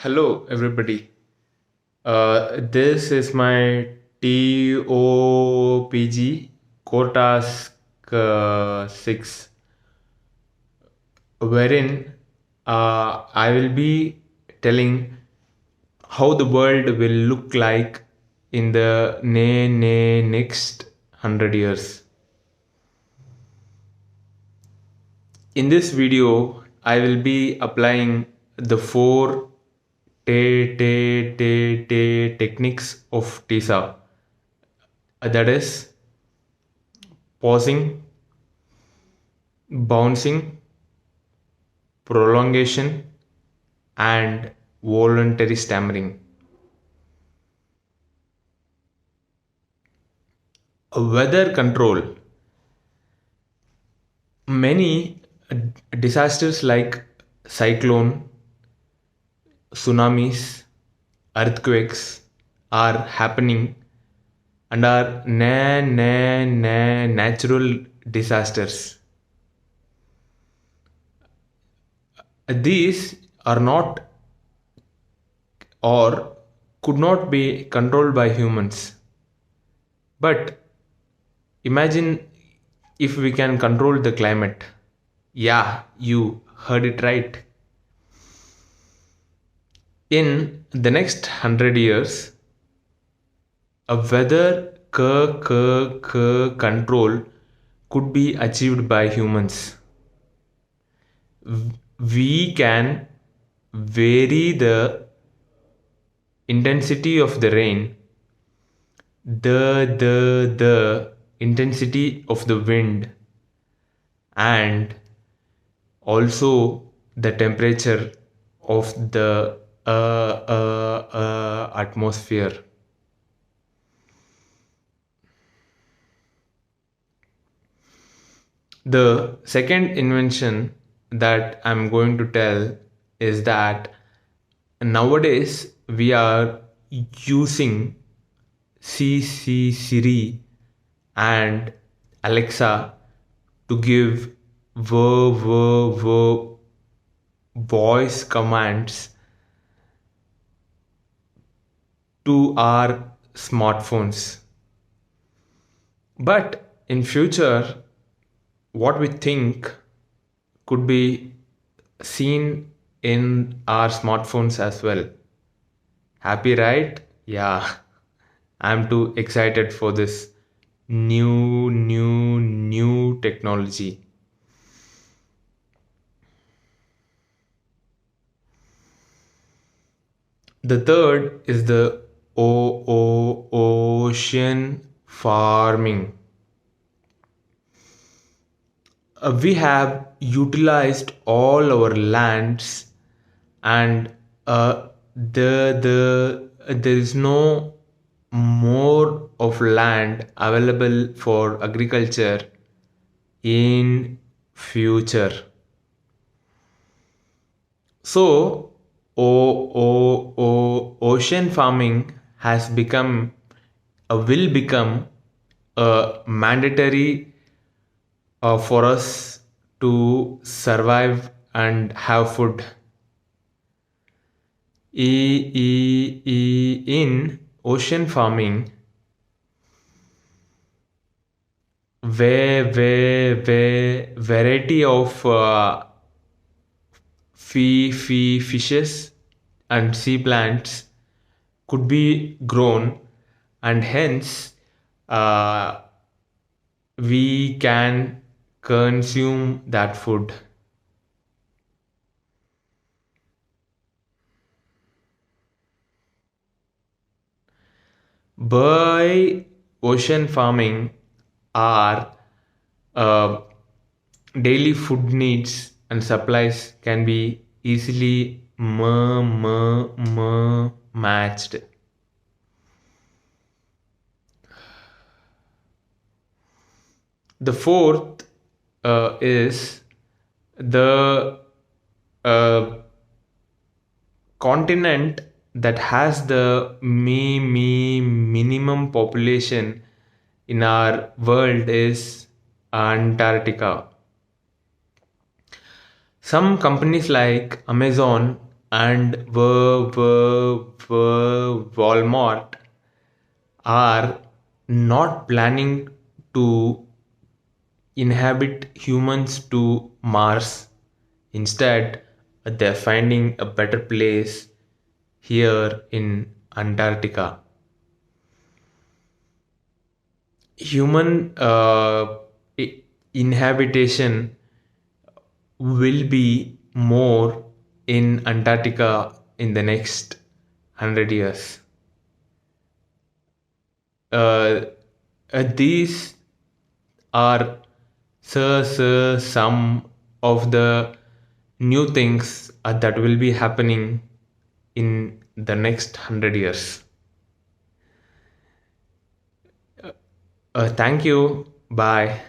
Hello, everybody. This is my TOPG Core Task 6, wherein I will be telling how the world will look like in the next 100 years. In this video, I will be applying the four techniques of TISA. That is pausing, bouncing, prolongation, and voluntary stammering. Weather control. Many disasters like cyclone, tsunamis, earthquakes are happening and are natural disasters. These are not or could not be controlled by humans. But imagine if we can control the climate. Yeah, you heard it right. In the next 100 years, a weather control could be achieved by humans. We can vary the intensity of the rain, the intensity of the wind, and also the temperature of the atmosphere. The second invention that I'm going to tell is that nowadays we are using Siri and Alexa to give voice commands to our smartphones. But in future, what we think could be seen in our smartphones as well. Happy, right? Yeah, I'm too excited for this new technology. The third is the ocean farming. We have utilized all our lands, and there is no more of land available for agriculture in future. So ocean farming has become will become mandatory for us to survive and have food. In ocean farming, variety of fishes and sea plants could be grown, and hence we can consume that food. By ocean farming, our daily food needs and supplies can be easily matched. The fourth is the continent that has the minimum population in our world is Antarctica. Some companies like Amazon and Walmart are not planning to inhabit humans to Mars. Instead, they're finding a better place here in Antarctica. Human inhabitation will be more in Antarctica in the next 100 years. Uh, these are some of the new things that will be happening in the next 100 years. Thank you. Bye.